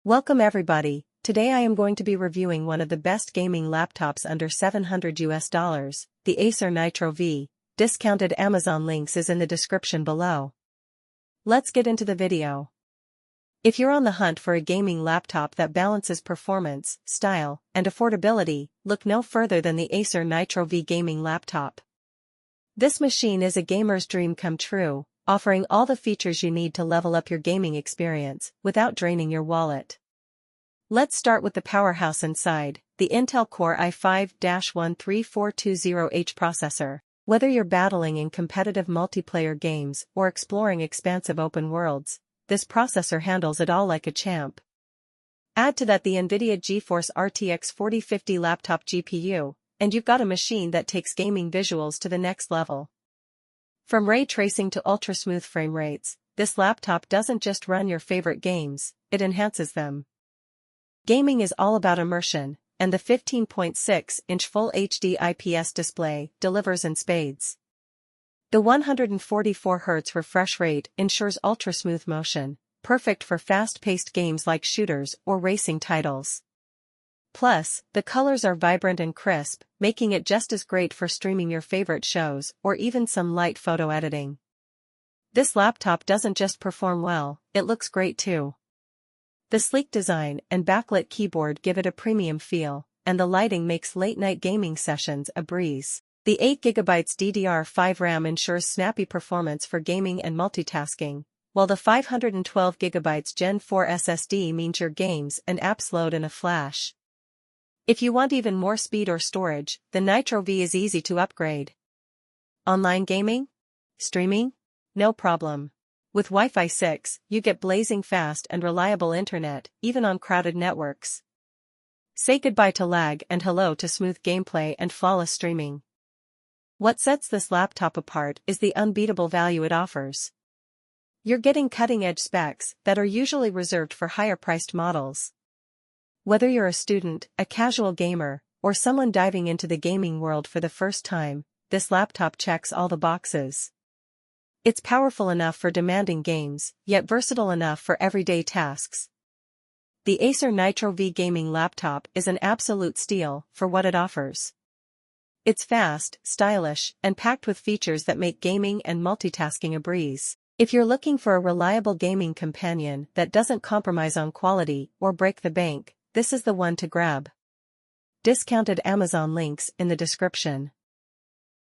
Welcome everybody. Today I am going to be reviewing one of the best gaming laptops under $700, the Acer Nitro V. Discounted Amazon links is in the description below. Let's get into the video. If you're on the hunt for a gaming laptop that balances performance, style, and affordability, look no further than the Acer Nitro V gaming laptop. This machine is a gamer's dream come true, offering all the features you need to level up your gaming experience without draining your wallet. Let's start with the powerhouse inside, the Intel Core i5-13420H processor. Whether you're battling in competitive multiplayer games or exploring expansive open worlds, this processor handles it all like a champ. Add to that the NVIDIA GeForce RTX 4050 laptop GPU, and you've got a machine that takes gaming visuals to the next level. From ray tracing to ultra-smooth frame rates, this laptop doesn't just run your favorite games, it enhances them. Gaming is all about immersion, and the 15.6-inch Full HD IPS display delivers in spades. The 144 Hz refresh rate ensures ultra-smooth motion, perfect for fast-paced games like shooters or racing titles. Plus, the colors are vibrant and crisp, making it just as great for streaming your favorite shows or even some light photo editing. This laptop doesn't just perform well, it looks great too. The sleek design and backlit keyboard give it a premium feel, and the lighting makes late-night gaming sessions a breeze. The 8GB DDR5 RAM ensures snappy performance for gaming and multitasking, while the 512GB Gen 4 SSD means your games and apps load in a flash. If you want even more speed or storage, the Nitro V is easy to upgrade. Online gaming? Streaming? No problem. With Wi-Fi 6, you get blazing fast and reliable internet, even on crowded networks. Say goodbye to lag and hello to smooth gameplay and flawless streaming. What sets this laptop apart is the unbeatable value it offers. You're getting cutting-edge specs that are usually reserved for higher-priced models. Whether you're a student, a casual gamer, or someone diving into the gaming world for the first time, this laptop checks all the boxes. It's powerful enough for demanding games, yet versatile enough for everyday tasks. The Acer Nitro V gaming laptop is an absolute steal for what it offers. It's fast, stylish, and packed with features that make gaming and multitasking a breeze. If you're looking for a reliable gaming companion that doesn't compromise on quality or break the bank, this is the one to grab. Discounted Amazon links in the description.